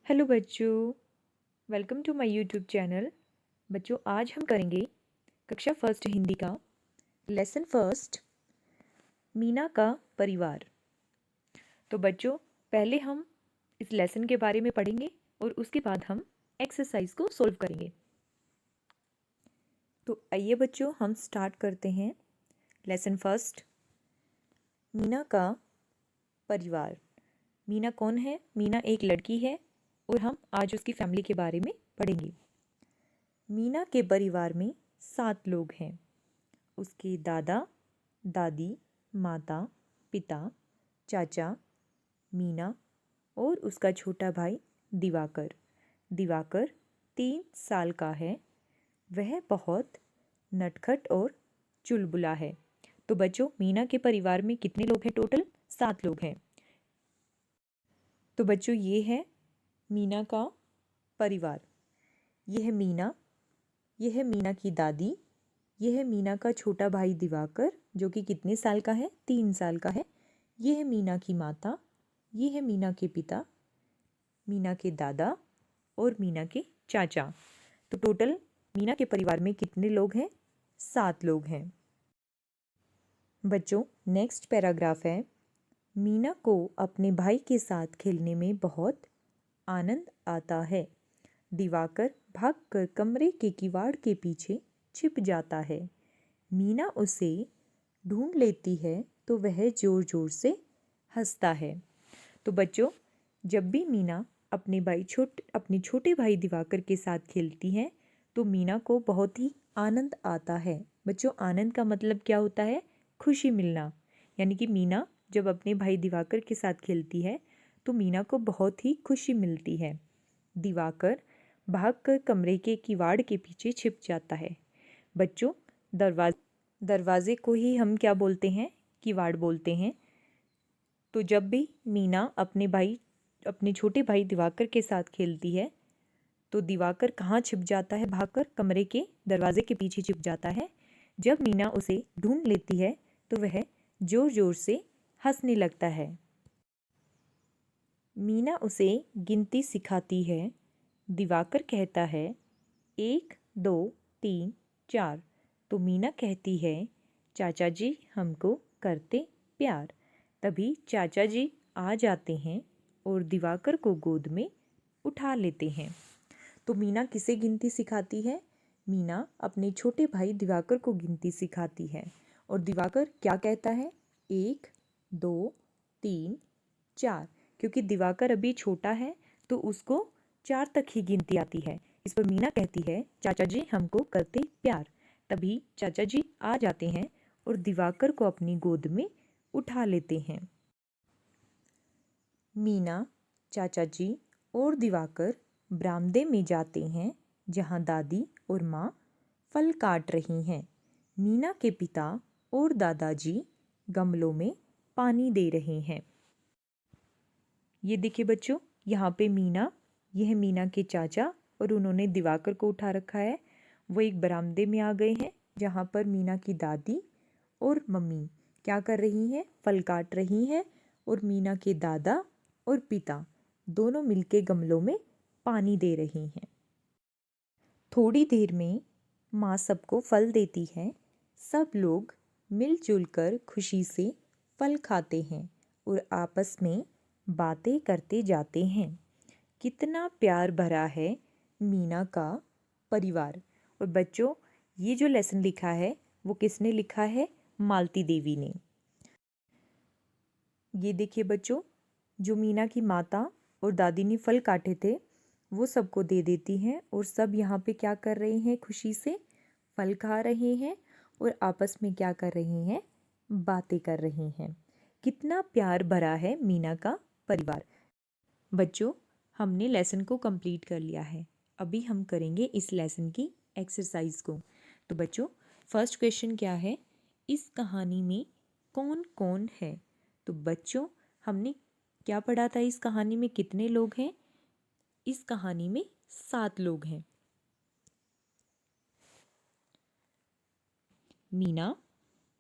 Hello बच्चों, welcome to my YouTube channel. बच्चों, आज हम करेंगे कक्षा फर्स्ट हिंदी का लेसन फर्स्ट, मीना का परिवार। तो बच्चों, पहले हम इस लेसन के बारे में पढ़ेंगे और उसके बाद हम एक्सरसाइज को सॉल्व करेंगे। तो आइए बच्चों, हम स्टार्ट करते हैं। लेसन फर्स्ट, मीना का परिवार। मीना कौन है? मीना एक लड़की है और हम आज उसकी फैमिली के बारे में पढ़ेंगे। मीना के परिवार में 7 लोग हैं। उसके दादा, दादी, माता, पिता, चाचा, मीना और उसका छोटा भाई दिवाकर। दिवाकर 3 साल का है। वह बहुत नटखट और चुलबुला है। तो बच्चों, मीना के परिवार में कितने लोग हैं? टोटल 7 लोग हैं। तो बच्चों, ये है मीना का परिवार। यह है मीना, यह है मीना की दादी, यह है मीना का छोटा भाई दिवाकर जो कि कितने साल का है? 3 साल का है। यह है मीना की माता, यह है मीना के पिता, मीना के दादा और मीना के चाचा। तो टोटल मीना के परिवार में कितने लोग हैं? 7 लोग हैं। बच्चों, नेक्स्ट पैराग्राफ है। मीना को अपने भाई के साथ खेलने में बहुत आनंद आता है। दिवाकर भागकर कमरे के किवाड़ के पीछे छिप जाता है। मीना उसे ढूंढ लेती है तो वह जोर जोर से हंसता है। तो बच्चों, जब भी मीना अपने छोटे भाई दिवाकर के साथ खेलती है तो मीना को बहुत ही आनंद आता है। बच्चों, आनंद का मतलब क्या होता है? खुशी मिलना। यानी कि मीना जब अपने भाई दिवाकर के साथ खेलती है तो मीना को बहुत ही खुशी मिलती है। दिवाकर भागकर कमरे के किवाड़ के पीछे छिप जाता है। बच्चों, दरवाजे को ही हम क्या बोलते हैं? किवाड़ बोलते हैं। तो जब भी मीना अपने छोटे भाई दिवाकर के साथ खेलती है तो दिवाकर कहाँ छिप जाता है? भागकर कमरे के दरवाजे के पीछे छिप जाता है। जब मीना उसे ढूंढ लेती है तो वह जोर जोर से हंसने लगता है। मीना उसे गिनती सिखाती है। दिवाकर कहता है 1 2 3 4। तो मीना कहती है चाचा जी हमको करते प्यार। तभी चाचा जी आ जाते हैं और दिवाकर को गोद में उठा लेते हैं। तो मीना किसे गिनती सिखाती है? मीना अपने छोटे भाई दिवाकर को गिनती सिखाती है। और दिवाकर क्या कहता है? 1 2 3 4। क्योंकि दिवाकर अभी छोटा है तो उसको 4 तक ही गिनती आती है। इस पर मीना कहती है चाचा जी हमको करते प्यार। तभी चाचा जी आ जाते हैं और दिवाकर को अपनी गोद में उठा लेते हैं। मीना, चाचा जी और दिवाकर बरामदे में जाते हैं जहां दादी और माँ फल काट रही हैं। मीना के पिता और दादाजी गमलों में पानी दे रहे हैं। ये देखिए बच्चों, यहाँ पे मीना, यह है मीना के चाचा और उन्होंने दिवाकर को उठा रखा है। वो एक बरामदे में आ गए हैं जहाँ पर मीना की दादी और मम्मी क्या कर रही हैं? फल काट रही हैं। और मीना के दादा और पिता दोनों मिलके गमलों में पानी दे रही हैं। थोड़ी देर में माँ सबको फल देती है। सब लोग मिलजुल कर खुशी से फल खाते हैं और आपस में बातें करते जाते हैं। कितना प्यार भरा है मीना का परिवार। और बच्चों, ये जो लेसन लिखा है वो किसने लिखा है? मालती देवी ने। ये देखिए बच्चों, जो मीना की माता और दादी ने फल काटे थे वो सबको दे देती हैं और सब यहाँ पे क्या कर रहे हैं? खुशी से फल खा रहे हैं और आपस में क्या कर रहे हैं? बातें कर रहे हैं। कितना प्यार भरा है मीना का परिवार। बच्चों, हमने लेसन को कंप्लीट कर लिया है। अभी हम करेंगे इस लेसन की एक्सरसाइज को। तो बच्चों, फर्स्ट क्वेश्चन क्या है? इस कहानी में कौन कौन है? तो बच्चों, हमने क्या पढ़ा था? इस कहानी में कितने लोग हैं? इस कहानी में 7 लोग हैं। मीना,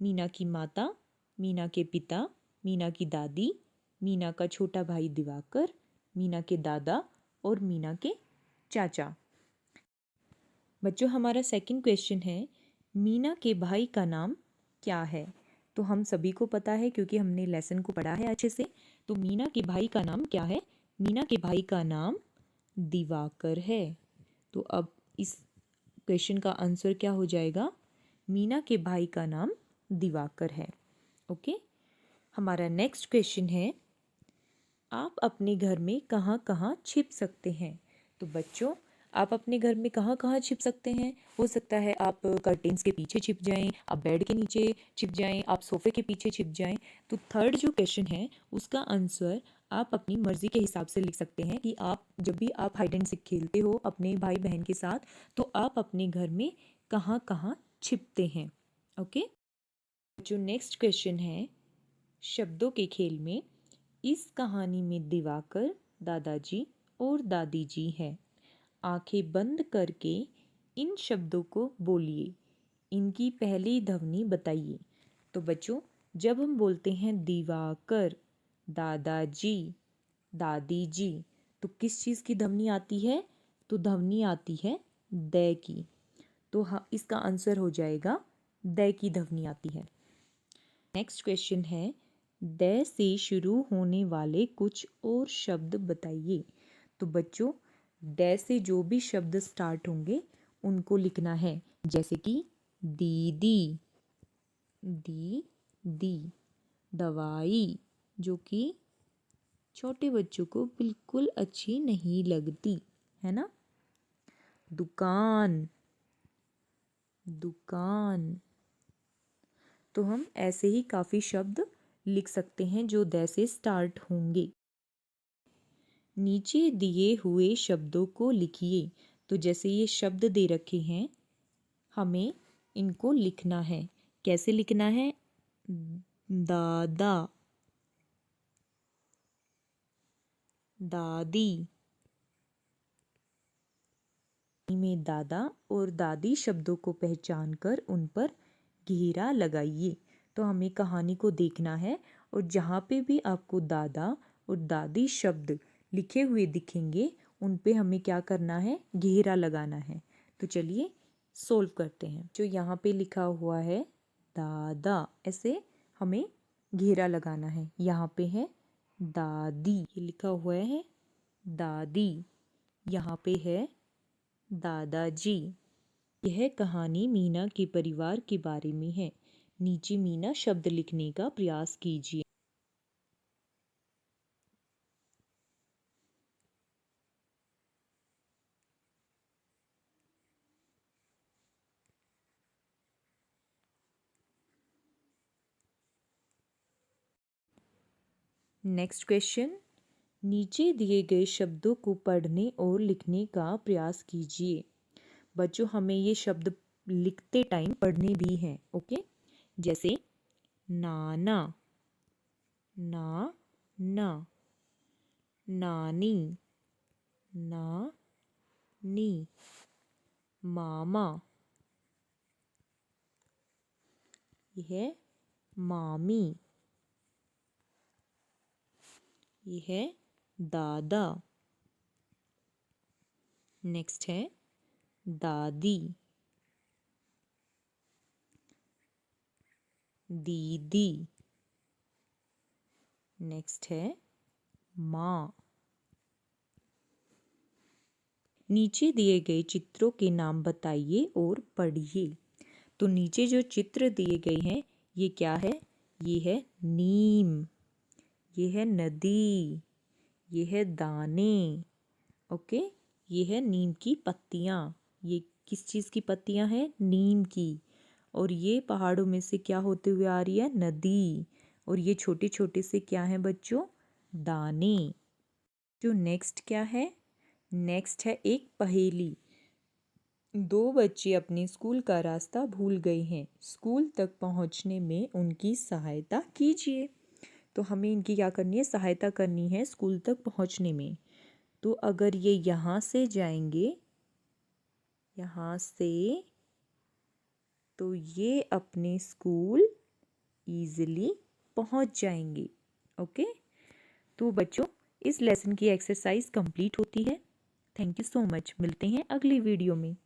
मीना की माता, मीना के पिता, मीना की दादी, मीना का छोटा भाई दिवाकर, मीना के दादा और मीना के चाचा। बच्चों हमारा सेकंड क्वेश्चन है, मीना के भाई का नाम क्या है? तो हम सभी को पता है क्योंकि हमने लेसन को पढ़ा है अच्छे से। तो मीना के भाई का नाम क्या है? मीना के भाई का नाम दिवाकर है। तो अब इस क्वेश्चन का आंसर क्या हो जाएगा? मीना के भाई का नाम दिवाकर है। ओके, हमारा नेक्स्ट क्वेश्चन है, आप अपने घर में कहाँ कहाँ छिप सकते हैं? तो बच्चों आप अपने घर में कहाँ कहाँ छिप सकते हैं? हो सकता है आप कर्टेन्स के पीछे छिप जाएं, आप बेड के नीचे छिप जाएं, आप सोफे के पीछे छिप जाएं। तो थर्ड जो क्वेश्चन है उसका आंसर आप अपनी मर्जी के हिसाब से लिख सकते हैं कि आप जब भी आप हाइड एंड सीक खेलते हो अपने भाई बहन के साथ, तो आप अपने घर में कहाँ कहाँ छिपते हैं। ओके, जो नेक्स्ट क्वेश्चन है, शब्दों के खेल में इस कहानी में दिवाकर, दादाजी और दादी जी हैं। आंखें बंद करके इन शब्दों को बोलिए, इनकी पहली ध्वनि बताइए। तो बच्चों जब हम बोलते हैं दिवाकर, दादाजी, दादी जी, तो किस चीज़ की ध्वनि आती है? तो ध्वनि आती है द की। तो हाँ, इसका आंसर हो जाएगा द की ध्वनि आती है। नेक्स्ट क्वेश्चन है, द से शुरू होने वाले कुछ और शब्द बताइए। तो बच्चों द से जो भी शब्द स्टार्ट होंगे उनको लिखना है, जैसे कि दीदी, दी, दवाई, जो कि छोटे बच्चों को बिल्कुल अच्छी नहीं लगती है ना। दुकान, दुकान। तो हम ऐसे ही काफ़ी शब्द लिख सकते हैं जो द से स्टार्ट होंगे। नीचे दिए हुए शब्दों को लिखिए। तो जैसे ये शब्द दे रखे हैं हमें इनको लिखना है। कैसे लिखना है? दादा, दादी में दादा और दादी शब्दों को पहचान कर उन पर घेरा लगाइए। तो हमें कहानी को देखना है और जहाँ पे भी आपको दादा और दादी शब्द लिखे हुए दिखेंगे उन पे हमें क्या करना है? घेरा लगाना है। तो चलिए सोल्व करते हैं। जो यहाँ पे लिखा हुआ है दादा, ऐसे हमें घेरा लगाना है। यहाँ पे है दादी, ये लिखा हुआ है दादी, यहाँ पे है दादाजी। यह कहानी मीना के परिवार के बारे में है। नीचे मीना शब्द लिखने का प्रयास कीजिए। नेक्स्ट क्वेश्चन, नीचे दिए गए शब्दों को पढ़ने और लिखने का प्रयास कीजिए। बच्चों हमें ये शब्द लिखते टाइम पढ़ने भी हैं। ओके, जैसे नाना, ना ना, नानी, ना नी, मामा, यह है मामी, यह है दादा। नेक्स्ट है दादी, दीदी। नेक्स्ट है माँ। नीचे दिए गए चित्रों के नाम बताइए और पढ़िए। तो नीचे जो चित्र दिए गए हैं ये क्या है? ये है नीम, ये है नदी, ये है दाने। ओके, ये है नीम की पत्तियाँ। ये किस चीज़ की पत्तियाँ हैं? नीम की। और ये पहाड़ों में से क्या होते हुए आ रही है? नदी। और ये छोटे छोटे से क्या हैं बच्चों? दाने। जो नेक्स्ट क्या है? नेक्स्ट है एक पहेली। दो बच्चे अपने स्कूल का रास्ता भूल गए हैं, स्कूल तक पहुंचने में उनकी सहायता कीजिए। तो हमें इनकी क्या करनी है? सहायता करनी है स्कूल तक पहुंचने में। तो अगर ये यहाँ से जाएंगे, यहाँ से, तो ये अपने स्कूल इजीली पहुंच जाएंगे। ओके, तो बच्चों इस लेसन की एक्सरसाइज कंप्लीट होती है। Thank you so much. मिलते हैं अगली वीडियो में।